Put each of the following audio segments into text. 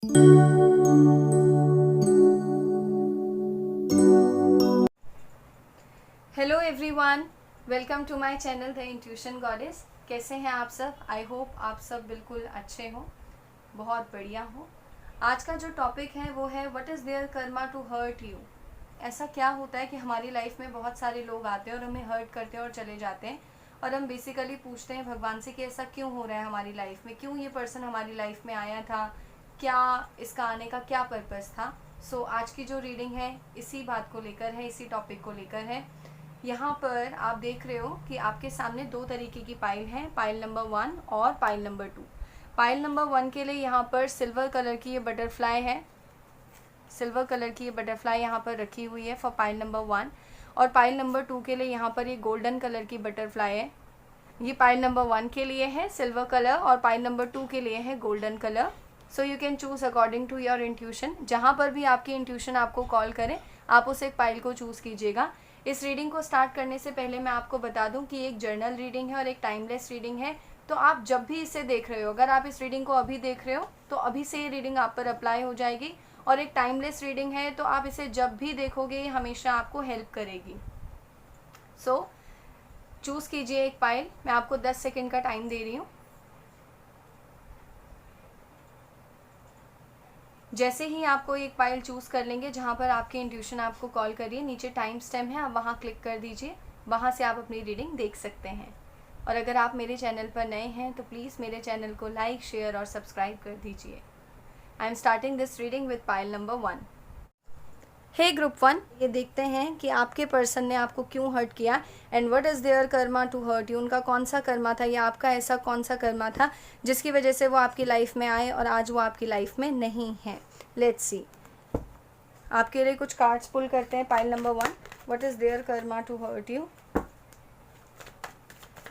Hello everyone, welcome to my channel the intuition goddess. कैसे हैं आप सब? आई होप आप सब बिल्कुल अच्छे हो, बहुत बढ़िया हो। आज का जो टॉपिक है वो है what is there Karma to hurt you. ऐसा क्या होता है कि हमारी लाइफ में बहुत सारे लोग आते हैं और हमें हर्ट करते हैं और चले जाते हैं, और हम बेसिकली पूछते हैं भगवान से कि ऐसा क्यों हो रहा है हमारी लाइफ में, क्यों ये पर्सन हमारी लाइफ में आया था, क्या इसका आने का क्या पर्पस था। सो आज की जो रीडिंग है इसी बात को लेकर है, इसी टॉपिक को लेकर है। यहाँ पर आप देख रहे हो कि आपके सामने दो तरीके की पाइल है, पाइल नंबर 1 और पाइल नंबर 2। पाइल नंबर 1 के लिए यहाँ पर सिल्वर कलर की ये बटरफ्लाई है, सिल्वर कलर की ये बटरफ्लाई यहाँ पर रखी हुई है फॉर पाइल नंबर 1। और पाइल नंबर 2 के लिए यहाँ पर ये गोल्डन कलर की बटरफ्लाई है। ये पाइल नंबर 1 के लिए है सिल्वर कलर और पाइल नंबर 2 के लिए है golden colour. So you can choose according to your intuition. जहाँ पर भी आपकी इंट्यूशन आपको कॉल करे आप उस एक पाइल को चूज़ कीजिएगा। इस रीडिंग को स्टार्ट करने से पहले मैं आपको बता दूं कि एक जर्नल रीडिंग है और एक टाइमलेस रीडिंग है। तो आप जब भी इसे देख रहे हो, अगर आप इस रीडिंग को अभी देख रहे हो तो अभी से ये रीडिंग आप पर अप्लाई हो जाएगी, और एक टाइमलेस रीडिंग है तो आप इसे जब भी देखोगे ये हमेशा आपको हेल्प करेगी। सो चूज़ कीजिए एक पाइल। मैं आपको 10 सेकेंड का टाइम दे रही हूँ। जैसे ही आपको एक पाइल चूज़ कर लेंगे जहाँ पर आपकी इंट्यूशन आपको कॉल करिए, नीचे टाइम स्टैम्प है, आप वहाँ क्लिक कर दीजिए, वहाँ से आप अपनी रीडिंग देख सकते हैं। और अगर आप मेरे चैनल पर नए हैं तो प्लीज़ मेरे चैनल को लाइक, शेयर और सब्सक्राइब कर दीजिए। I am starting this reading with pile number 1। Hey group 1, ये देखते हैं कि आपके पर्सन ने आपको क्यों हर्ट किया and what is there Karma to hurt you. उनका कौन सा कर्मा था या आपका ऐसा कौन सा कर्मा था जिसकी वजह से वो आपकी लाइफ में आए और आज वो आपकी लाइफ में नहीं है। Let's see. आपके लिए कुछ कार्ड्स पुल करते हैं। Pile number 1, what is there Karma to hurt you.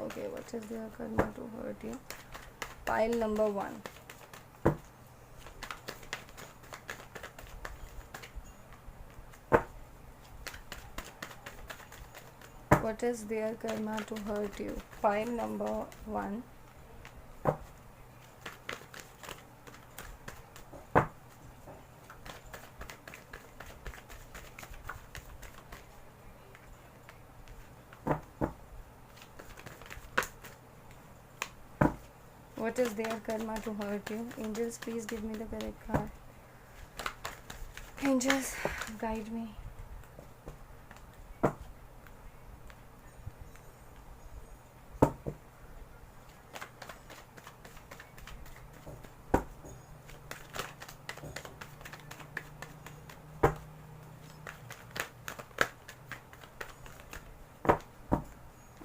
Okay, what is there Karma to hurt you. Pile number 1, what is their karma to hurt you. Pile number 1, what is their karma to hurt you. Angels, please give me the correct card. Angels, guide me.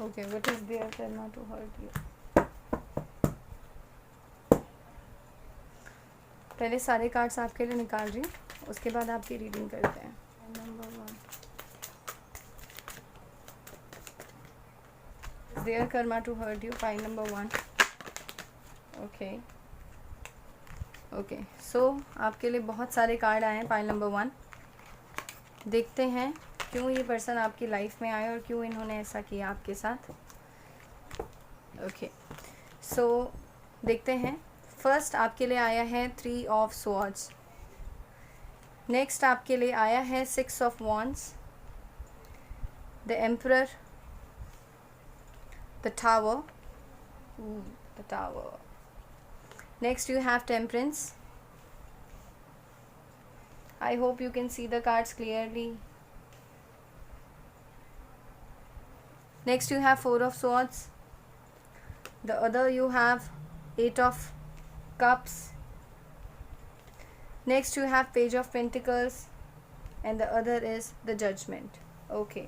Okay, what is their karma to hurt you. पहले सारे cards आपके लिए निकाल रही हूँ, उसके बाद आपकी रीडिंग करते हैं। Number 1, their Karma to hurt you. Pile number 1। Okay, so आपके लिए बहुत सारे कार्ड आए हैं। पाइल नंबर 1, देखते हैं क्यों ये पर्सन आपकी लाइफ में आए और क्यों इन्होंने ऐसा किया आपके साथ। ओके, सो देखते हैं। फर्स्ट आपके लिए आया है 3 ऑफ स्वॉर्ड्स। नेक्स्ट आपके लिए आया है 6 of wands, the emperor, the tower, the tower. Next you have temperance. I hope you can see the cards clearly. Next you have 4 of swords. The other you have 8 of cups. Next you have page of pentacles and the other is the judgment. Okay,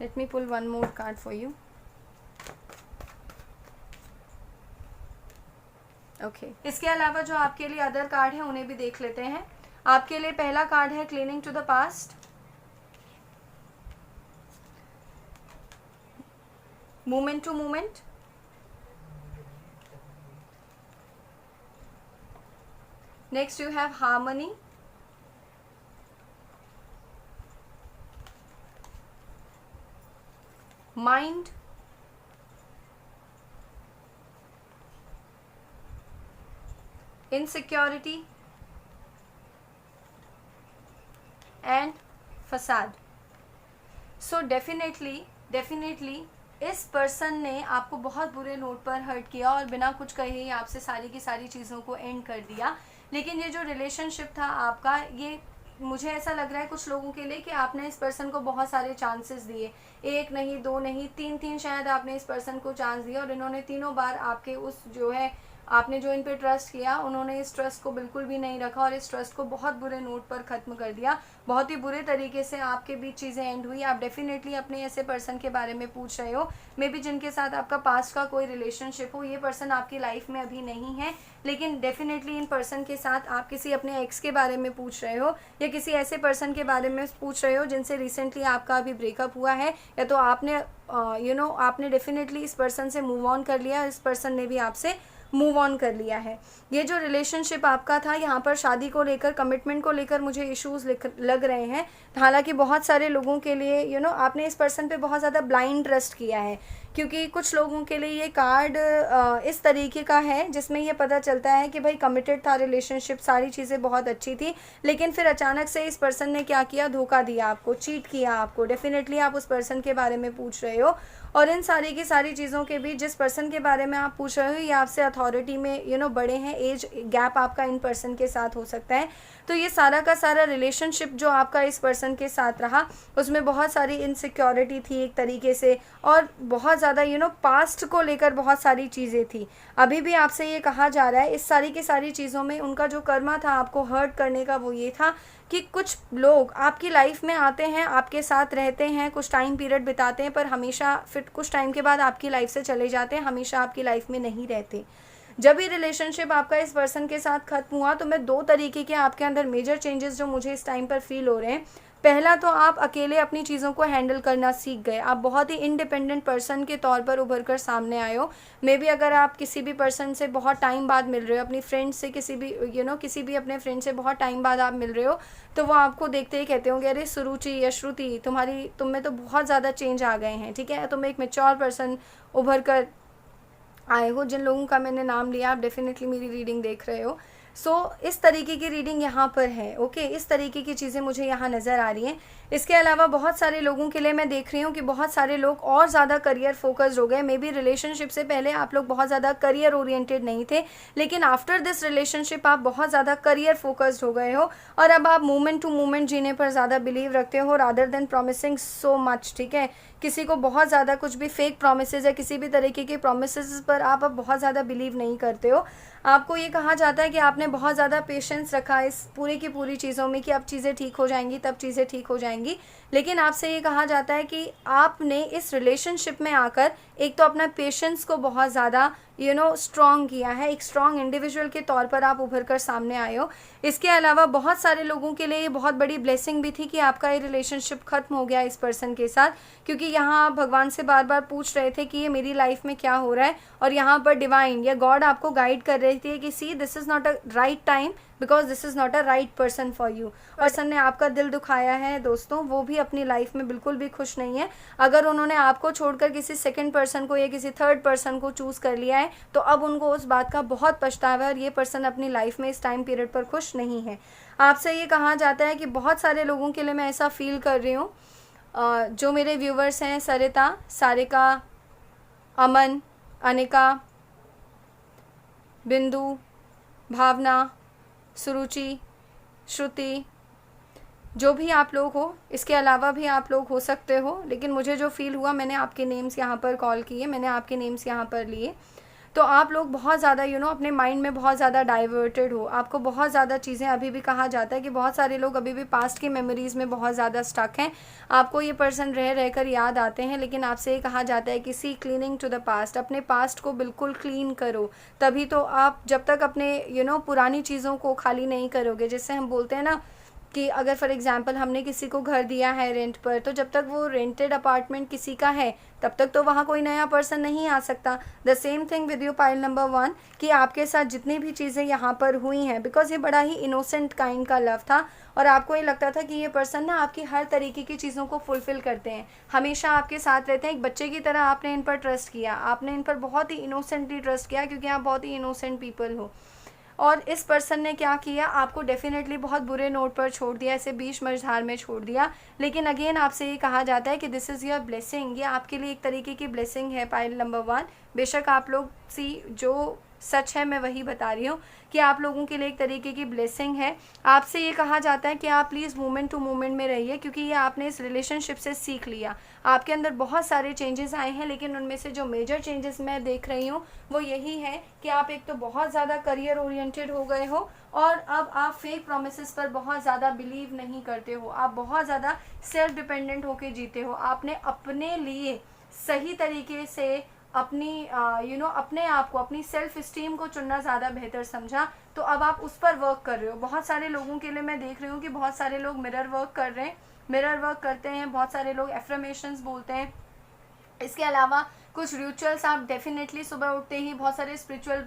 let me pull one more card for you. Okay, इसके अलावा जो आपके लिए other card है उन्हें भी देख लेते हैं। आपके लिए पहला कार्ड है cleaning to the past, movement to movement. Next you have harmony, mind, insecurity, and फसाद। सो डेफिनेटली इस पर्सन ने आपको बहुत बुरे नोट पर हर्ट किया और बिना कुछ कहे ही आपसे सारी की सारी चीज़ों को एंड कर दिया। लेकिन ये जो रिलेशनशिप था आपका, ये मुझे ऐसा लग रहा है कुछ लोगों के लिए कि आपने इस पर्सन को बहुत सारे चांसेस दिए, एक नहीं, दो नहीं, तीन शायद आपने इस पर्सन को चांस दिया, और इन्होंने तीनों बार आपके उस जो है आपने जो इन पे ट्रस्ट किया, उन्होंने इस ट्रस्ट को बिल्कुल भी नहीं रखा और इस ट्रस्ट को बहुत बुरे नोट पर ख़त्म कर दिया। बहुत ही बुरे तरीके से आपके बीच चीज़ें एंड हुई। आप डेफिनेटली अपने ऐसे पर्सन के बारे में पूछ रहे हो, मे बी जिनके साथ आपका पास्ट का कोई रिलेशनशिप हो। ये पर्सन आपकी लाइफ में अभी नहीं है, लेकिन डेफिनेटली इन पर्सन के साथ आप किसी अपने एक्स के बारे में पूछ रहे हो या किसी ऐसे पर्सन के बारे में पूछ रहे हो जिनसे रिसेंटली आपका अभी ब्रेकअप हुआ है, या तो आपने आपने डेफिनेटली इस पर्सन से मूव ऑन कर लिया, इस पर्सन ने भी आपसे मूव ऑन कर लिया है। ये जो रिलेशनशिप आपका था, यहाँ पर शादी को लेकर, कमिटमेंट को लेकर मुझे इश्यूज लग रहे हैं। हालांकि बहुत सारे लोगों के लिए आपने इस पर्सन पे बहुत ज़्यादा ब्लाइंड ट्रस्ट किया है, क्योंकि कुछ लोगों के लिए ये कार्ड इस तरीके का है जिसमें ये पता चलता है कि भाई कमिटेड था रिलेशनशिप, सारी चीज़ें बहुत अच्छी थी, लेकिन फिर अचानक से इस पर्सन ने क्या किया, धोखा दिया आपको, चीट किया आपको। डेफिनेटली आप उस पर्सन के बारे में पूछ रहे हो, और इन सारी की सारी चीज़ों के बीच जिस पर्सन के बारे में आप पूछ रहे हो ये आपसे अथॉरिटी में बड़े हैं, एज गैप आपका इन पर्सन के साथ हो सकता है। तो ये सारा का सारा रिलेशनशिप जो आपका इस पर्सन के साथ रहा, उसमें बहुत सारी इनसिक्योरिटी थी एक तरीके से, और बहुत ज़्यादा पास्ट को लेकर बहुत सारी चीज़ें थी। अभी भी आपसे ये कहा जा रहा है, इस सारी की सारी चीज़ों में उनका जो कर्मा था आपको हर्ट करने का, वो ये था कि कुछ लोग आपकी लाइफ में आते हैं, आपके साथ रहते हैं, कुछ टाइम पीरियड बिताते हैं, पर हमेशा फिर कुछ टाइम के बाद आपकी लाइफ से चले जाते हैं, हमेशा आपकी लाइफ में नहीं रहते। जब ये रिलेशनशिप आपका इस पर्सन के साथ खत्म हुआ, तो मैं दो तरीके के आपके अंदर मेजर चेंजेस जो मुझे इस टाइम पर फील हो रहे हैं। पहला तो आप अकेले अपनी चीज़ों को हैंडल करना सीख गए, आप बहुत ही इंडिपेंडेंट पर्सन के तौर पर उभर कर सामने आए हो। मे बी अगर आप किसी भी पर्सन से बहुत टाइम बाद मिल रहे हो, अपनी फ्रेंड से किसी भी किसी भी अपने फ्रेंड से बहुत टाइम बाद आप मिल रहे हो, तो वो आपको देखते ही कहते होंगे, अरे सुरुचि या श्रुति, तुम में तो बहुत ज़्यादा चेंज आ गए हैं, ठीक है, तुम एक मैच्योर पर्सन उभर कर आए हो। जिन लोगों का मैंने नाम लिया, आप डेफिनेटली मेरी रीडिंग देख रहे हो। इस तरीके की रीडिंग यहाँ पर है, ओके, इस तरीके की चीज़ें मुझे यहाँ नज़र आ रही हैं। इसके अलावा बहुत सारे लोगों के लिए मैं देख रही हूँ कि बहुत सारे लोग और ज़्यादा करियर फोकस्ड हो गए। मे बी रिलेशनशिप से पहले आप लोग बहुत ज़्यादा करियर ओरिएंटेड नहीं थे, लेकिन आफ्टर दिस रिलेशनशिप आप बहुत ज़्यादा करियर फोकस्ड हो गए हो, और अब आप मोमेंट टू मोमेंट जीने पर ज़्यादा बिलीव रखते हो rather than promising so much, ठीक है। किसी को बहुत ज़्यादा कुछ भी फेक प्रोमिसेस या किसी भी तरीके के प्रोमिसेस पर आप अब बहुत ज़्यादा बिलीव नहीं करते हो। आपको ये कहा जाता है कि आपने बहुत ज़्यादा पेशेंस रखा इस पूरी की पूरी चीज़ों में कि अब चीज़ें ठीक हो जाएंगी, तब चीज़ें ठीक हो जाएंगी, लेकिन आपसे ये कहा जाता है कि आपने इस रिलेशनशिप में आकर एक तो अपना पेशेंस को बहुत ज़्यादा स्ट्रॉन्ग किया है, एक स्ट्रॉन्ग इंडिविजुअल के तौर पर आप उभर कर सामने आए हो। इसके अलावा बहुत सारे लोगों के लिए ये बहुत बड़ी ब्लेसिंग भी थी कि आपका ये रिलेशनशिप ख़त्म हो गया इस पर्सन के साथ, क्योंकि यहाँ आप भगवान से बार बार पूछ रहे थे कि ये मेरी लाइफ में क्या हो रहा है, और यहाँ पर डिवाइन या गॉड आपको गाइड कर रही थी कि सी this is not a right time because this is not a right person for you. Person ने आपका दिल दुखाया है दोस्तों, वो भी अपनी लाइफ में बिल्कुल भी खुश नहीं है। अगर उन्होंने आपको छोड़कर किसी सेकंड पर्सन को या किसी थर्ड पर्सन को चूज़ कर लिया है, तो अब उनको उस बात का बहुत पछतावा है, और ये पर्सन अपनी लाइफ में इस टाइम पीरियड पर खुश नहीं है। आपसे ये कहा जाता है कि बहुत सारे लोगों के लिए मैं ऐसा फील कर रही हूँ, जो मेरे व्यूवर्स हैं, सरिता, सारिका, अमन, अनिका, बिंदु, भावना, सुरुचि, श्रुति, जो भी आप लोग हो, इसके अलावा भी आप लोग हो सकते हो, लेकिन मुझे जो फील हुआ, मैंने आपके नेम्स यहाँ पर कॉल किए, मैंने आपके नेम्स यहाँ पर लिए। तो आप लोग बहुत ज़्यादा अपने माइंड में बहुत ज़्यादा डाइवर्टेड हो, आपको बहुत ज़्यादा चीज़ें, अभी भी कहा जाता है कि बहुत सारे लोग अभी भी पास्ट की मेमोरीज़ में बहुत ज़्यादा स्टक हैं। आपको ये पर्सन रह कर याद आते हैं, लेकिन आपसे ये कहा जाता है कि सी क्लीनिंग टू द पास्ट, अपने पास्ट को बिल्कुल क्लीन करो, तभी तो आप जब तक अपने पुरानी चीज़ों को खाली नहीं करोगे, जैसे हम बोलते हैं ना कि अगर फॉर एग्जांपल हमने किसी को घर दिया है रेंट पर, तो जब तक वो रेंटेड अपार्टमेंट किसी का है तब तक तो वहाँ कोई नया पर्सन नहीं आ सकता। The same thing with you pile number 1 कि आपके साथ जितनी भी चीज़ें यहाँ पर हुई हैं, बिकॉज ये बड़ा ही इनोसेंट काइंड का लव था, और आपको ये लगता था कि ये पर्सन ना आपकी हर तरीके की चीज़ों को फुलफ़िल करते हैं, हमेशा आपके साथ रहते हैं, एक बच्चे की तरह आपने इन पर ट्रस्ट किया, आपने इन पर बहुत ही इनोसेंटली ट्रस्ट किया, क्योंकि आप बहुत ही इनोसेंट पीपल हो। और इस पर्सन ने क्या किया, आपको डेफिनेटली बहुत बुरे नोट पर छोड़ दिया, ऐसे बीच मझधार में छोड़ दिया। लेकिन अगेन आपसे ये कहा जाता है कि दिस इज़ योर ब्लेसिंग, ये आपके लिए एक तरीके की ब्लेसिंग है पाइल नंबर 1। बेशक आप लोग जो सच है मैं वही बता रही हूँ कि आप लोगों के लिए एक तरीके की ब्लेसिंग है। आपसे ये कहा जाता है कि आप प्लीज़ मोमेंट टू मोमेंट में रहिए, क्योंकि ये आपने इस रिलेशनशिप से सीख लिया। आपके अंदर बहुत सारे चेंजेस आए हैं, लेकिन उनमें से जो मेजर चेंजेस मैं देख रही हूँ वो यही है कि आप एक तो बहुत ज़्यादा करियर ओरिएंटेड हो गए हो, और अब आप फेक प्रोमिसेस पर बहुत ज़्यादा बिलीव नहीं करते हो। आप बहुत ज़्यादा सेल्फ डिपेंडेंट होके जीते हो। आपने अपने लिए सही तरीके से अपनी अपने आप को, अपनी सेल्फ इस्टीम को चुनना ज़्यादा बेहतर समझा, तो अब आप उस पर वर्क कर रहे हो। बहुत सारे लोगों के लिए मैं देख रही हूँ कि बहुत सारे लोग मिरर वर्क कर रहे हैं, मिरर वर्क करते हैं, बहुत सारे लोग एफर्मेशंस बोलते हैं। इसके अलावा कुछ रिचुअल्स आप डेफिनेटली सुबह उठते ही बहुत सारे स्पिरिचुअल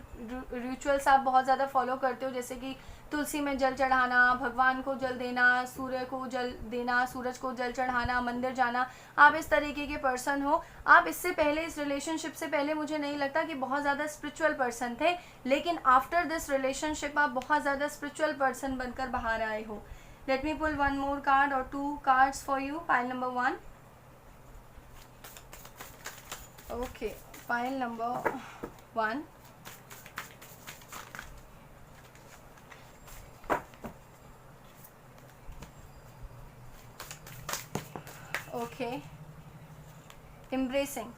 रिचुअल्स आप बहुत ज़्यादा फॉलो करते हो, जैसे कि तुलसी में जल चढ़ाना, भगवान को जल देना, सूर्य को जल देना, सूरज को जल चढ़ाना, मंदिर जाना। आप इस तरीके के पर्सन हो। आप इससे पहले, इस रिलेशनशिप से पहले मुझे नहीं लगता कि बहुत ज़्यादा स्पिरिचुअल पर्सन थे, लेकिन आफ्टर दिस रिलेशनशिप आप बहुत ज़्यादा स्पिरिचुअल पर्सन बनकर बाहर आए हो। Let me pull 1 more card or 2 cards for you, pile number 1. Okay, pile number 1. Okay, embracing.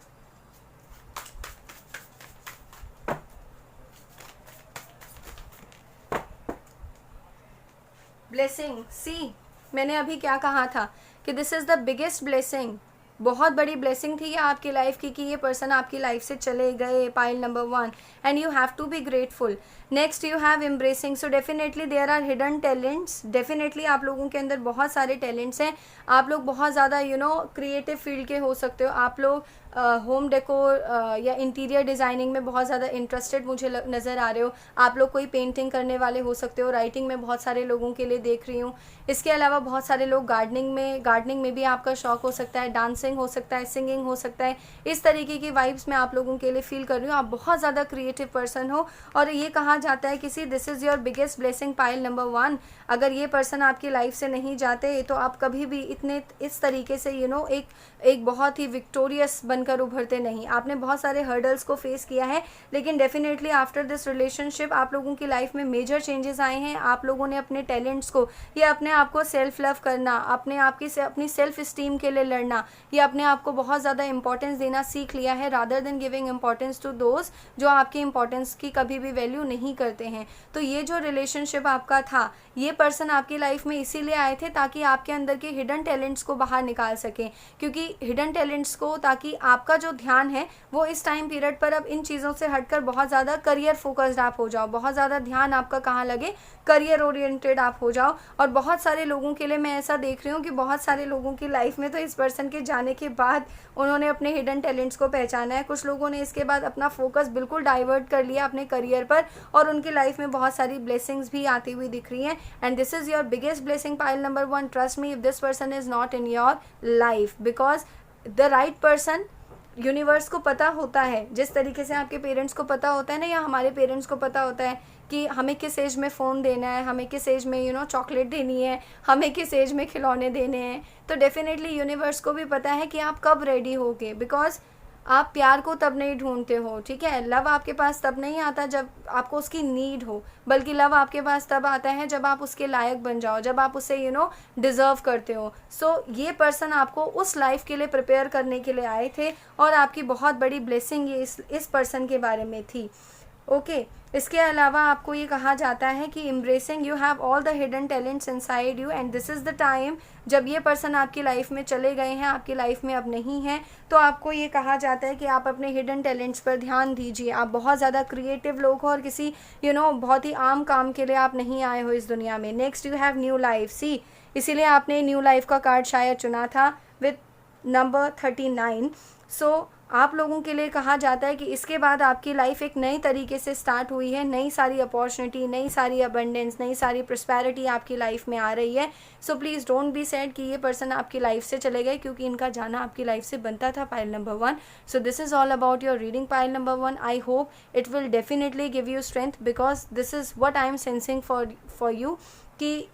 Blessing. सी, मैंने अभी क्या कहा था कि this is the biggest blessing. बहुत बड़ी ब्लेसिंग थी ये आपकी लाइफ की कि ये पर्सन आपकी लाइफ से चले गए, pile number 1, and you have to be grateful. Next you have embracing. So definitely there are hidden talents. Definitely आप लोगों के अंदर बहुत सारे टैलेंट्स हैं। आप लोग बहुत ज़्यादा क्रिएटिव फील्ड के हो सकते हो। आप लोग होम डेकोर या इंटीरियर डिज़ाइनिंग में बहुत ज़्यादा इंटरेस्टेड मुझे नज़र आ रहे हो। आप लोग कोई पेंटिंग करने वाले हो सकते हो। राइटिंग में बहुत सारे लोगों के लिए देख रही हूँ। इसके अलावा बहुत सारे लोग गार्डनिंग में भी आपका शौक हो सकता है, डांसिंग हो सकता है, सिंगिंग हो सकता है। इस तरीके की वाइब्स मैं आप लोगों के लिए फील कर रही हूँ। आप बहुत ज़्यादा क्रिएटिव पर्सन हो, और ये कहा जाता है किसी this is your biggest blessing, pile number 1। अगर ये पर्सन आपकी लाइफ से नहीं जाते तो आप कभी भी इस तरीके से एक बहुत ही विक्टोरियस बनकर उभरते नहीं। आपने बहुत सारे हर्डल्स को फेस किया है, लेकिन डेफिनेटली आफ्टर दिस रिलेशनशिप आप लोगों की लाइफ में मेजर चेंजेस आए हैं। आप लोगों ने अपने टैलेंट्स को, या अपने आप को सेल्फ लव करना, अपनी सेल्फ इस्टीम के लिए लड़ना, या अपने आप को बहुत ज़्यादा इंपॉर्टेंस देना सीख लिया है, rather than giving importance to those जो आपकी इंपॉर्टेंस की कभी भी वैल्यू नहीं करते हैं। तो ये जो रिलेशनशिप आपका था, ये पर्सन आपकी लाइफ में इसीलिए आए थे ताकि आपके अंदर के हिडन टैलेंट्स को बाहर निकाल सकें, क्योंकि हिडन टैलेंट्स को, ताकि आपका जो ध्यान है वो इस टाइम पीरियड पर अब इन चीज़ों से हटकर बहुत ज़्यादा करियर फोकस्ड आप हो जाओ। बहुत ज़्यादा ध्यान आपका कहाँ लगे, करियर ओरिएंटेड आप हो जाओ। और बहुत सारे लोगों के लिए मैं ऐसा देख रही हूँ कि बहुत सारे लोगों की लाइफ में तो इस पर्सन के जाने के बाद उन्होंने अपने हिडन टैलेंट्स को पहचाना है। कुछ लोगों ने इसके बाद अपना फोकस बिल्कुल डाइवर्ट कर लिया अपने करियर पर, और उनकी लाइफ में बहुत सारी ब्लेसिंग्स भी आती हुई दिख रही हैं। And this is your biggest blessing, pile number 1। Trust me, if this person is not in your life, because the right person, universe को पता होता है, जिस तरीके से आपके पेरेंट्स को पता होता है ना, या हमारे पेरेंट्स को पता होता है कि हमें किस एज में फ़ोन देना है, हमें किस एज में चॉकलेट देनी है, हमें किस एज में खिलौने देने हैं। तो डेफिनेटली यूनिवर्स को भी पता है कि आप कब रेडी होगे, बिकॉज आप प्यार को तब नहीं ढूंढते हो, ठीक है। लव आपके पास तब नहीं आता जब आपको उसकी नीड हो, बल्कि लव आपके पास तब आता है जब आप उसके लायक बन जाओ, जब आप उसे डिज़र्व करते हो। सो ये पर्सन आपको उस लाइफ के लिए प्रिपेयर करने के लिए आए थे, और आपकी बहुत बड़ी ब्लेसिंग ये इस पर्सन के बारे में थी। ओके, इसके अलावा आपको ये कहा जाता है कि embracing, you have all the hidden talents inside you, and this is the time जब ये पर्सन आपकी लाइफ में चले गए हैं, आपकी लाइफ में अब नहीं है, तो आपको ये कहा जाता है कि आप अपने हिडन टैलेंट्स पर ध्यान दीजिए। आप बहुत ज़्यादा क्रिएटिव लोग हो, और किसी बहुत ही आम काम के लिए आप नहीं आए हो इस दुनिया में। Next you have new life. See, इसीलिए आपने न्यू लाइफ का कार्ड शायद चुना था विथ नंबर 39। सो आप लोगों के लिए कहा जाता है कि इसके बाद आपकी लाइफ एक नई तरीके से स्टार्ट हुई है, नई सारी अपॉर्चुनिटी, नई सारी अबंडेंस, नई सारी प्रॉस्पेरिटी आपकी लाइफ में आ रही है। So please don't be sad कि ये पर्सन आपकी लाइफ से चले गए, क्योंकि इनका जाना आपकी लाइफ से बनता था, pile number 1। So this is all about your reading pile number 1। I hope it will definitely give you strength, because this is what I am sensing for you कि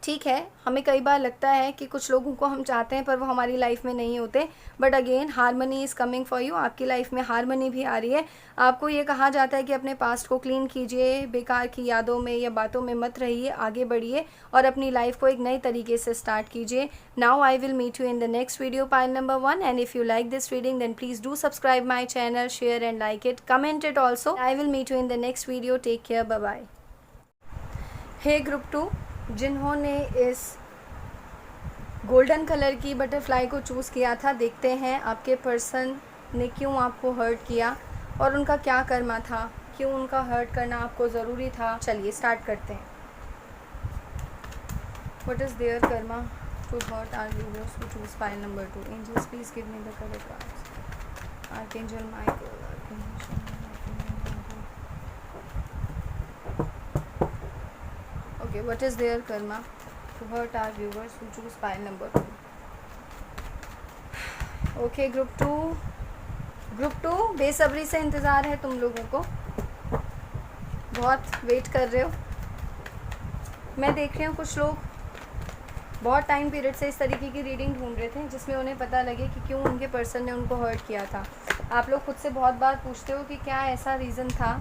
ठीक है, हमें कई बार लगता है कि कुछ लोगों को हम चाहते हैं पर वो हमारी लाइफ में नहीं होते, but again harmony is coming for you. आपकी लाइफ में हारमनी भी आ रही है। आपको ये कहा जाता है कि अपने पास्ट को क्लीन कीजिए, बेकार की यादों में या बातों में मत रहिए, आगे बढ़िए और अपनी लाइफ को एक नई तरीके से स्टार्ट कीजिए। Now I will meet you in the next video pile number 1, and if you like this reading then please do subscribe my channel, share and like it, comment it also. I will meet you in the next video. Take care, bye bye. Hey group 2, जिन्होंने इस golden colour की butterfly को choose किया था, देखते हैं आपके person ने क्यों आपको हर्ट किया और उनका क्या कर्मा था, क्यों उनका हर्ट करना आपको ज़रूरी था। चलिए स्टार्ट करते हैं। What is there Karma to hurt our viewers who choose pile number 2? Angels please give me the correct cards. Archangel Michael, okay, what is their karma to hurt our viewers who choose pile number 2? Okay, group 2 बेसब्री से इंतज़ार है तुम लोगों को, बहुत wait कर रहे हो। मैं देख रही हूँ कुछ लोग बहुत टाइम पीरियड से इस तरीके की रीडिंग ढूंढ रहे थे जिसमें उन्हें पता लगे कि क्यों उनके पर्सन ने उनको हर्ट किया था। आप लोग खुद से बहुत बार पूछते हो कि क्या ऐसा रीज़न था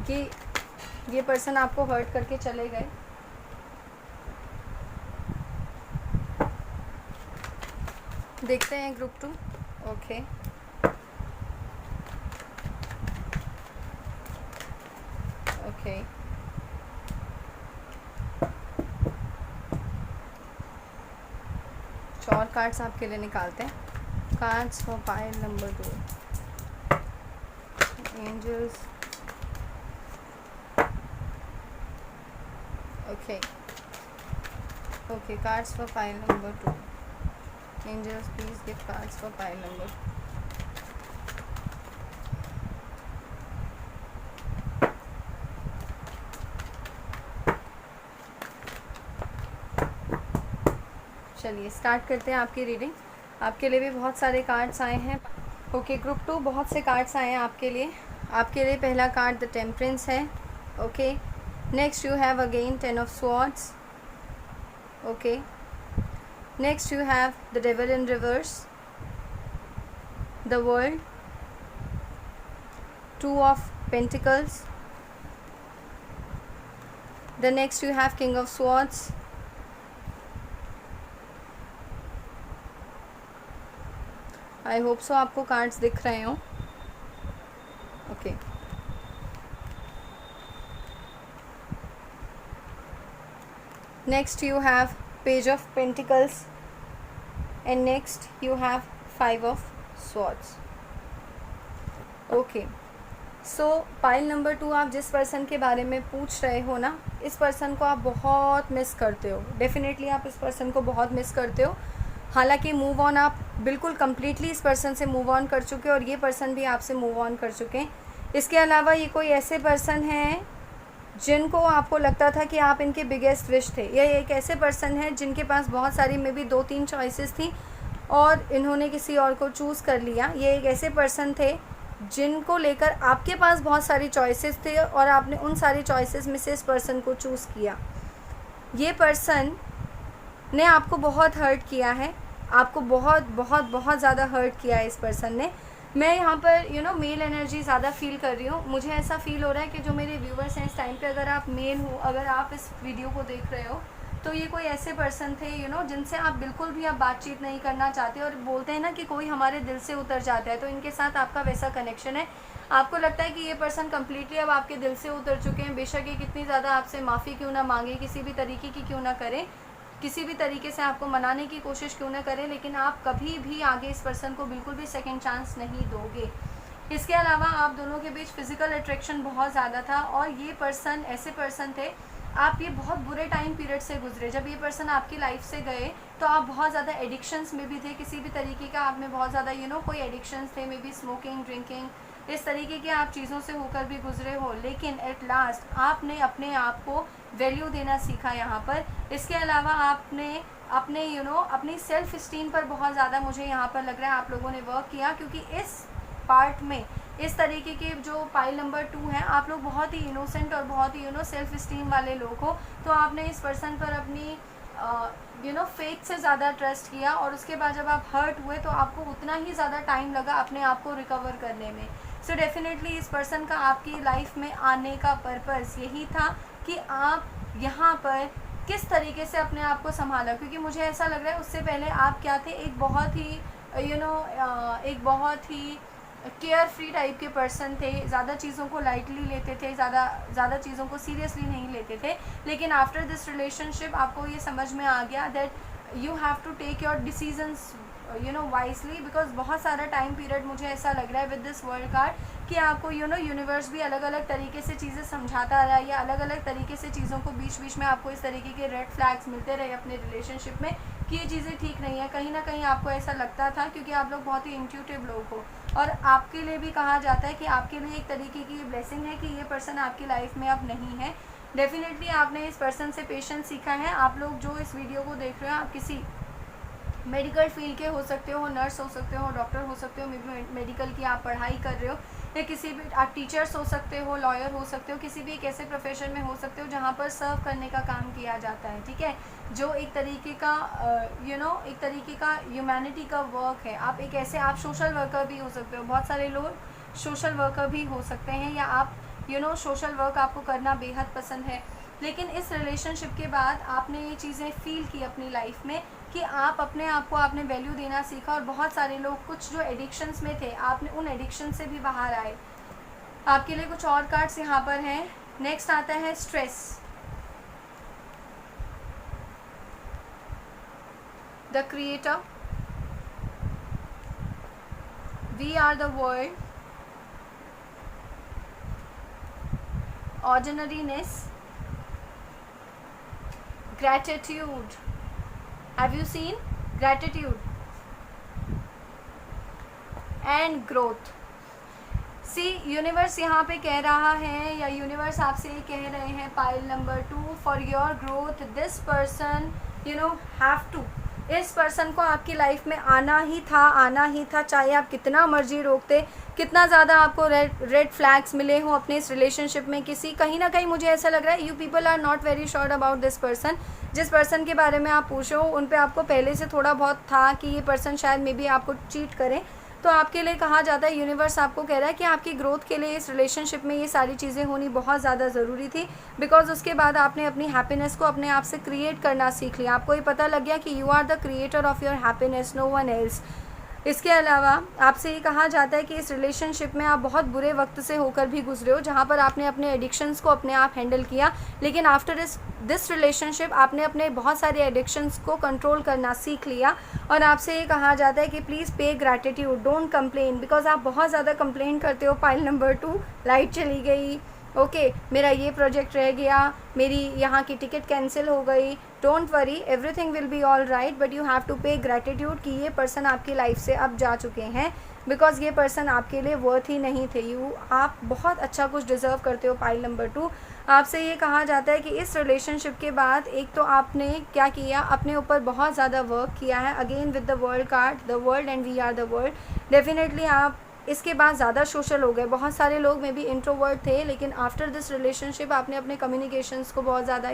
कि ये पर्सन आपको हर्ट करके चले गए। देखते हैं ग्रुप 2। ओके, ओके, और कार्ड्स आपके लिए निकालते हैं। Cards for pile number 2, angels. Okay, cards for pile number 2. Angels, please give cards for pile number 2. चलिए स्टार्ट करते हैं आपकी रीडिंग। आपके लिए भी बहुत सारे कार्ड्स आए हैं। ओके ग्रुप 2, बहुत से कार्ड्स आए हैं आपके लिए। आपके लिए पहला कार्ड द टेम्परेंस है। Okay, next you have again 10 of swords. Okay, next you have the devil in reverse, the world, 2 of pentacles. The next you have king of swords. I hope so आपको cards दिख रहे हो। Okay, next you have page of pentacles, and next you have 5 of swords. Okay, so pile number 2, आप जिस person के बारे में पूछ रहे हो ना, इस पर्सन को आप बहुत मिस करते हो। डेफिनेटली आप इस पर्सन को बहुत मिस करते हो। हालांकि मूव ऑन आप बिल्कुल कम्प्लीटली इस पर्सन से मूव ऑन कर चुके हो और ये पर्सन भी आपसे मूव ऑन कर चुके हैं। इसके अलावा ये कोई ऐसे पर्सन हैं जिनको आपको लगता था कि आप इनके बिगेस्ट विश थे। यह एक ऐसे पर्सन है जिनके पास बहुत सारी मे बी 2-3 चॉइसेस थी और इन्होंने किसी और को चूज़ कर लिया। ये एक ऐसे पर्सन थे जिनको लेकर आपके पास बहुत सारी चॉइसेस थे और आपने उन सारी चॉइसेस में से इस पर्सन को चूज़ किया। ये पर्सन ने आपको बहुत हर्ट किया है, आपको बहुत बहुत बहुत ज़्यादा हर्ट किया है इस पर्सन ने। मैं यहाँ पर मेल एनर्जी ज़्यादा फील कर रही हूँ। मुझे ऐसा फील हो रहा है कि जो मेरे व्यूवर्स हैं इस टाइम पे, अगर आप मेल हो, अगर आप इस वीडियो को देख रहे हो, तो ये कोई ऐसे पर्सन थे जिनसे आप बिल्कुल भी अब बातचीत नहीं करना चाहते और बोलते हैं ना कि कोई हमारे दिल से उतर जाता है, तो इनके साथ आपका वैसा कनेक्शन है। आपको लगता है कि ये पर्सन कम्प्लीटली अब आपके दिल से उतर चुके हैं। बेशक ये कितनी ज़्यादा आपसे माफ़ी क्यों ना मांगे, किसी भी तरीके की क्यों ना करें, किसी भी तरीके से आपको मनाने की कोशिश क्यों ना करें, लेकिन आप कभी भी आगे इस पर्सन को बिल्कुल भी सेकंड चांस नहीं दोगे। इसके अलावा आप दोनों के बीच फिज़िकल अट्रैक्शन बहुत ज़्यादा था और ये पर्सन ऐसे पर्सन थे आप ये बहुत बुरे टाइम पीरियड से गुजरे। जब ये पर्सन आपकी लाइफ से गए तो आप बहुत ज़्यादा एडिक्शंस में भी थे, किसी भी तरीके का आप में बहुत ज़्यादा कोई एडिक्शंस थे, मे बी स्मोकिंग, ड्रिंकिंग, इस तरीके के आप चीज़ों से होकर भी गुजरे हो। लेकिन एट लास्ट आपने अपने आप को वैल्यू देना सीखा यहाँ पर। इसके अलावा आपने अपने अपनी सेल्फ स्टीम पर बहुत ज़्यादा, मुझे यहाँ पर लग रहा है, आप लोगों ने वर्क किया, क्योंकि इस पार्ट में इस तरीके के जो पाइल नंबर 2 हैं, आप लोग बहुत ही इनोसेंट और बहुत ही सेल्फ स्टीम वाले लोग हो। तो आपने इस पर्सन पर अपनी फेथ से ज़्यादा ट्रस्ट किया, और उसके बाद जब आप हर्ट हुए तो आपको उतना ही ज़्यादा टाइम लगा अपने आप को रिकवर करने में। सो डेफिनेटली इस पर्सन का आपकी लाइफ में आने का पर्पज़ यही था कि आप यहाँ पर किस तरीके से अपने आप को संभाला, क्योंकि मुझे ऐसा लग रहा है उससे पहले आप क्या थे, एक बहुत ही केयर फ्री टाइप के पर्सन थे, ज़्यादा चीज़ों को लाइटली लेते थे, ज़्यादा चीज़ों को सीरियसली नहीं लेते थे। लेकिन आफ्टर दिस रिलेशनशिप आपको ये समझ में आ गया that you have to take your decisions wisely, because बहुत सारा टाइम पीरियड मुझे ऐसा लग रहा है विद दिस वर्ल्ड कार्ड कि आपको यूनिवर्स भी अलग अलग तरीके से चीज़ें समझाता रहा, या अलग अलग तरीके से चीज़ों को बीच बीच में आपको इस तरीके के रेड फ्लैग्स मिलते रहे अपने रिलेशनशिप में कि ये चीज़ें ठीक नहीं है। कहीं ना कहीं आपको ऐसा लगता था, क्योंकि आप लोग बहुत ही इंट्यूटिव लोग हो, और आपके लिए भी कहा जाता है कि आपके लिए एक तरीके की ब्लेसिंग है कि ये पर्सन आपकी लाइफ में अब नहीं है। डेफिनेटली आपने इस पर्सन से पेशेंस सीखा है। आप लोग जो इस वीडियो को देख रहे हो, आप किसी मेडिकल फील्ड के हो सकते हो, नर्स हो सकते हो, डॉक्टर हो सकते हो, मेडिकल की आप पढ़ाई कर रहे हो, या किसी भी आप टीचर्स हो सकते हो, लॉयर हो सकते हो, किसी भी एक ऐसे प्रोफेशन में हो सकते हो जहाँ पर सर्व करने का काम किया जाता है, ठीक है, जो एक तरीके का एक तरीके का ह्यूमैनिटी का वर्क है। आप एक ऐसे, आप सोशल वर्कर भी हो सकते हो, बहुत सारे लोग सोशल वर्कर भी हो सकते हैं, या आप सोशल वर्क आपको करना बेहद पसंद है। लेकिन इस रिलेशनशिप के बाद आपने ये चीज़ें फील की अपनी लाइफ में कि आप अपने आप को आपने वैल्यू देना सीखा, और बहुत सारे लोग कुछ जो एडिक्शंस में थे, आपने उन एडिक्शन से भी बाहर आए। आपके लिए कुछ और कार्ड्स यहाँ पर हैं। नेक्स्ट आता है stress, the creator, we are the world, ordinariness, gratitude. Have you seen gratitude and growth? See, universe यहाँ पे कह रहा है, या यूनिवर्स आपसे ये कह रहे हैं, pile number 2, for your growth this person have to, इस पर्सन को आपकी लाइफ में आना ही था, चाहे आप कितना मर्जी रोकते, कितना ज़्यादा आपको रेड फ्लैग्स मिले हों अपने इस रिलेशनशिप में। कहीं ना कहीं मुझे ऐसा लग रहा है you people are not very sure about this person. जिस पर्सन के बारे में आप पूछो उन पे आपको पहले से थोड़ा बहुत था कि ये पर्सन शायद मे बी आपको चीट करें। तो आपके लिए कहा जाता है, यूनिवर्स आपको कह रहा है कि आपकी ग्रोथ के लिए इस रिलेशनशिप में ये सारी चीज़ें होनी बहुत ज़्यादा ज़रूरी थी, बिकॉज उसके बाद आपने अपनी हैप्पीनेस को अपने आप से क्रिएट करना सीख लिया। आपको ये पता लग गया कि you are the creator of your happiness, no one else. इसके अलावा आपसे ये कहा जाता है कि इस रिलेशनशिप में आप बहुत बुरे वक्त से होकर भी गुजरे हो, जहाँ पर आपने अपने एडिक्शंस को अपने आप हैंडल किया, लेकिन आफ्टर दिस रिलेशनशिप आपने अपने बहुत सारे एडिक्शंस को कंट्रोल करना सीख लिया। और आपसे ये कहा जाता है कि प्लीज़ पे ग्रैटिट्यूड, डोंट कंप्लेन, बिकॉज आप बहुत ज़्यादा कंप्लेन करते हो। पाइल नंबर 2, लाइट चली गई, ओके, मेरा ये प्रोजेक्ट रह गया, मेरी यहाँ की टिकट कैंसिल हो गई, don't worry, everything will be all right, but you have to pay gratitude कि ये पर्सन आपकी लाइफ से अब जा चुके हैं, बिकॉज ये पर्सन आपके लिए वर्थ ही नहीं थे। आप बहुत अच्छा कुछ डिज़र्व करते हो। पाइल नंबर 2, आपसे ये कहा जाता है कि इस रिलेशनशिप के बाद एक तो आपने क्या किया, अपने ऊपर बहुत ज़्यादा वर्क किया है, again with the world card, the world and we are the world. Definitely आप इसके बाद ज़्यादा सोशल हो गए। बहुत सारे लोग में भी इंट्रोवर्ट थे, लेकिन आफ्टर दिस रिलेशनशिप आपने अपने कम्युनिकेशंस को बहुत ज़्यादा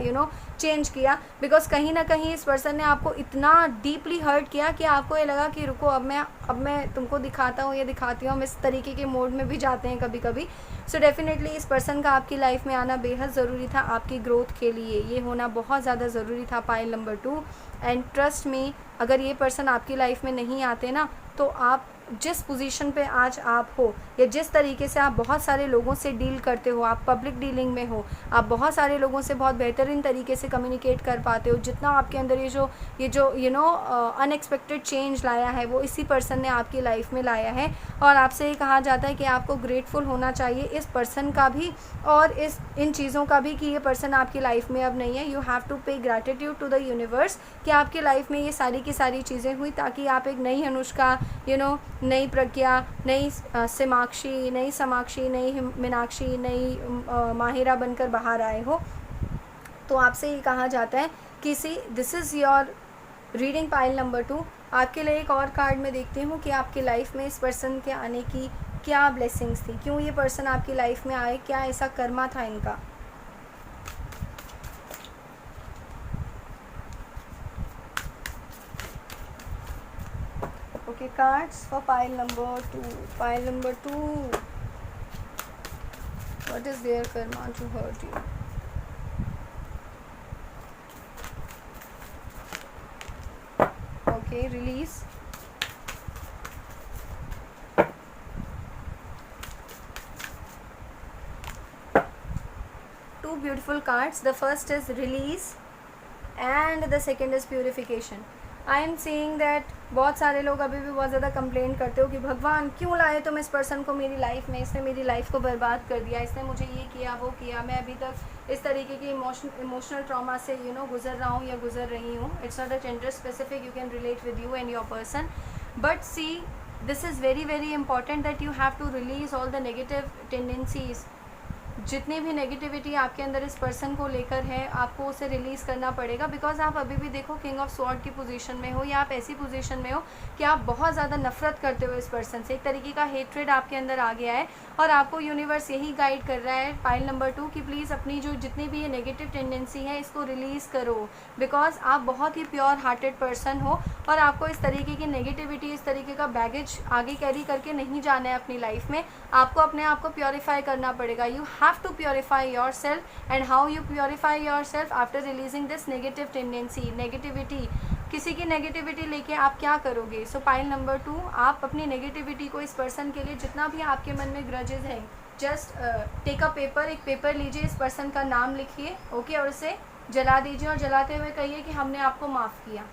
चेंज किया, बिकॉज कहीं ना कहीं इस पर्सन ने आपको इतना डीपली हर्ट किया कि आपको ये लगा कि रुको, अब मैं तुमको दिखाता हूँ या दिखाती हूँ। हम इस तरीके के मोड में भी जाते हैं कभी कभी। सो डेफिनेटली इस पर्सन का आपकी लाइफ में आना बेहद ज़रूरी था, आपकी ग्रोथ के लिए ये होना बहुत ज़्यादा ज़रूरी था। Pile number 2, and trust me, अगर ये पर्सन आपकी लाइफ में नहीं आते ना, तो आप जिस पोजीशन पे आज आप हो, या जिस तरीके से आप बहुत सारे लोगों से डील करते हो, आप पब्लिक डीलिंग में हो, आप बहुत सारे लोगों से बहुत बेहतरीन तरीके से कम्युनिकेट कर पाते हो, जितना आपके अंदर ये जो अनएक्सपेक्टेड चेंज लाया है वो इसी पर्सन ने आपकी लाइफ में लाया है। और आपसे ये कहा जाता है कि आपको ग्रेटफुल होना चाहिए इस पर्सन का भी और इन चीज़ों का भी कि ये पर्सन आपकी लाइफ में अब नहीं है। You have to pay gratitude to the universe कि आपकी लाइफ में ये सारी की सारी चीज़ें हुई ताकि आप एक नई अनुष्का, नई प्रज्ञा, नई सिमाक्षी, नई समाक्षी, नई मीनाक्षी, नई माहिरा बनकर बाहर आए हो। तो आपसे ये कहा जाता है कि this is your reading pile number 2। आपके लिए एक और कार्ड में देखती हूँ कि आपकी लाइफ में इस पर्सन के आने की क्या ब्लेसिंग्स थी, क्यों ये पर्सन आपकी लाइफ में आए, क्या ऐसा कर्मा था इनका। Okay, cards for pile number 2। Pile number 2, what is their Karma to hurt you. Okay, release. Two beautiful cards. The first is release and the second is purification. I am seeing that बहुत सारे लोग अभी भी बहुत ज़्यादा complaint करते हो कि भगवान क्यों लाए तुम इस पर्सन को मेरी लाइफ में, इसने मेरी लाइफ को बर्बाद कर दिया, इसने मुझे ये किया वो किया, मैं अभी तक इस तरीके की इमोशनल ट्रॉमा से गुजर रहा हूँ या गुजर रही हूँ। It's not a gender specific, you can relate with you and your person, but see this is very very important that you have to release all the negative tendencies. जितनी भी नेगेटिविटी आपके अंदर इस पर्सन को लेकर है आपको उसे रिलीज़ करना पड़ेगा, बिकॉज आप अभी भी देखो किंग ऑफ स्वॉर्ड की पोजीशन में हो या आप ऐसी पोजीशन में हो कि आप बहुत ज़्यादा नफरत करते हो इस पर्सन से, एक तरीके का हेट्रेड आपके अंदर आ गया है और आपको यूनिवर्स यही गाइड कर रहा है पाइल नंबर 2 कि प्लीज़ अपनी जो जितनी भी ये नेगेटिव टेंडेंसी है इसको रिलीज़ करो, बिकॉज आप बहुत ही प्योर हार्टेड पर्सन हो और आपको इस तरीके की नेगेटिविटी, इस तरीके का बैगेज आगे कैरी करके नहीं जाना है अपनी लाइफ में। आपको अपने आप को प्योरीफाई करना पड़ेगा। You have to purify yourself, and how you purify yourself after releasing this negative tendency, negativity। किसी की नेगेटिविटी लेके आप क्या करोगे। सो पाइल नंबर 2, आप अपनी नेगेटिविटी को इस पर्सन के लिए जितना भी आपके मन में ग्रजेस हैं, जस्ट टेक अ पेपर, एक पेपर लीजिए, इस पर्सन का नाम लिखिए, ओके, और उसे जला दीजिए और जलाते हुए कहिए कि हमने आपको माफ़ किया।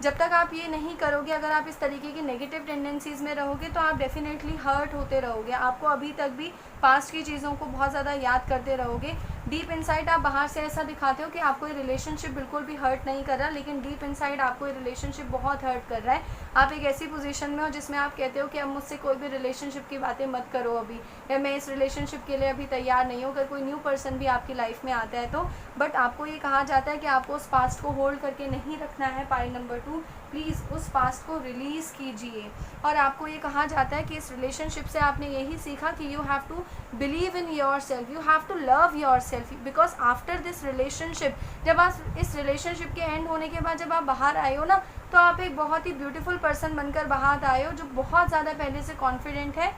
जब तक आप ये नहीं करोगे, अगर आप इस तरीके की नेगेटिव टेंडेंसीज़ में रहोगे तो आप डेफिनेटली हर्ट होते रहोगे। आपको अभी तक भी पास्ट की चीज़ों को बहुत ज़्यादा याद करते रहोगे। डीप इनसाइड आप बाहर से ऐसा दिखाते हो कि आपको ये रिलेशनशिप बिल्कुल भी हर्ट नहीं कर रहा, लेकिन डीप इनसाइड आपको ये रिलेशनशिप बहुत हर्ट कर रहा है। आप एक ऐसी पोजीशन में हो जिसमें आप कहते हो कि अब मुझसे कोई भी रिलेशनशिप की बातें मत करो अभी, या मैं इस रिलेशनशिप के लिए अभी तैयार नहीं हूँ। अगर कोई न्यू पर्सन भी आपकी लाइफ में आता है तो, बट आपको ये कहा जाता है कि आपको उस पास्ट को होल्ड करके नहीं रखना है। पाइल नंबर 2, प्लीज़ उस पास्ट को रिलीज़ कीजिए। और आपको ये कहा जाता है कि इस रिलेशनशिप से आपने यही सीखा कि you have to believe in your self, you have to love your self, because after this relationship, जब आप इस रिलेशनशिप के एंड होने के बाद जब आप बाहर आए हो ना, तो आप एक बहुत ही ब्यूटीफुल पर्सन बनकर बाहर आए हो जो बहुत ज़्यादा पहले से कॉन्फिडेंट है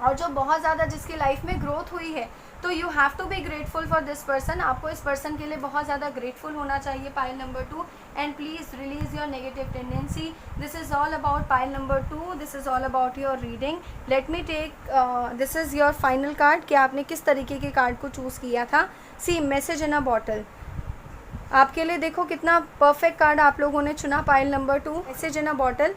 और जो बहुत ज़्यादा जिसकी लाइफ में ग्रोथ हुई है। तो you have to be grateful for this person. आपको इस पर्सन के लिए बहुत ज़्यादा ग्रेटफुल होना चाहिए। Pile number 2, and please release your negative tendency. This is all about pile number 2, this is all about your reading. Let me take, this is your final card कि आपने किस तरीके के कार्ड को चूज़ किया था। सी मैसेज इन अ bottle, आपके लिए देखो कितना परफेक्ट कार्ड आप लोगों ने चुना। पाइल नंबर 2, मैसेज इन अ बॉटल।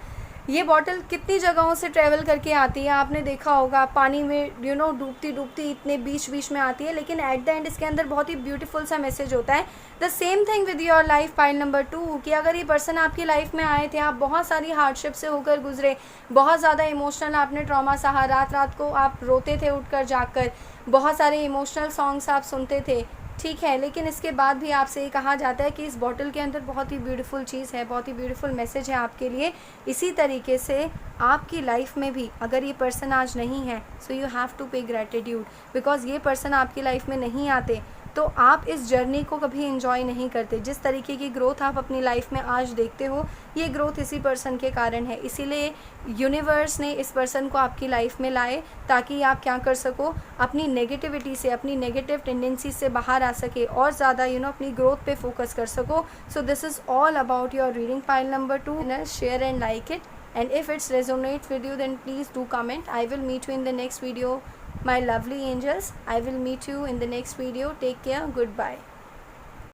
ये बॉटल कितनी जगहों से ट्रैवल करके आती है, आपने देखा होगा, पानी में डूबती डूबती इतने बीच बीच में आती है, लेकिन एट द एंड इसके अंदर बहुत ही ब्यूटीफुल सा मैसेज होता है। The same thing with your life pile number 2, कि अगर ये पर्सन आपकी लाइफ में आए थे, आप बहुत सारी हार्डशिप से होकर गुजरे, बहुत ज़्यादा इमोशनल आपने ट्रॉमा सहा, रात रात को आप रोते थे उठकर जाकर, बहुत सारे इमोशनल सॉन्ग्स आप सुनते थे, ठीक है, लेकिन इसके बाद भी आपसे ये कहा जाता है कि इस बॉटल के अंदर बहुत ही ब्यूटीफुल चीज़ है, बहुत ही ब्यूटीफुल मैसेज है आपके लिए। इसी तरीके से आपकी लाइफ में भी अगर ये पर्सन आज नहीं है, so you have to pay gratitude, because ये पर्सन आपकी लाइफ में नहीं आते तो आप इस जर्नी को कभी एंजॉय नहीं करते। जिस तरीके की ग्रोथ आप अपनी लाइफ में आज देखते हो, ये ग्रोथ इसी पर्सन के कारण है। इसीलिए यूनिवर्स ने इस पर्सन को आपकी लाइफ में लाए ताकि आप क्या कर सको, अपनी नेगेटिविटी से, अपनी नेगेटिव टेंडेंसी से बाहर आ सके और ज़्यादा अपनी ग्रोथ पे फोकस कर सको। So this is all about your reading pile number 2। Share and like it. and if it's resonates with you, then please do comment. I will meet you in the next video, my lovely angels. I will meet you in the next video. Take care. Goodbye.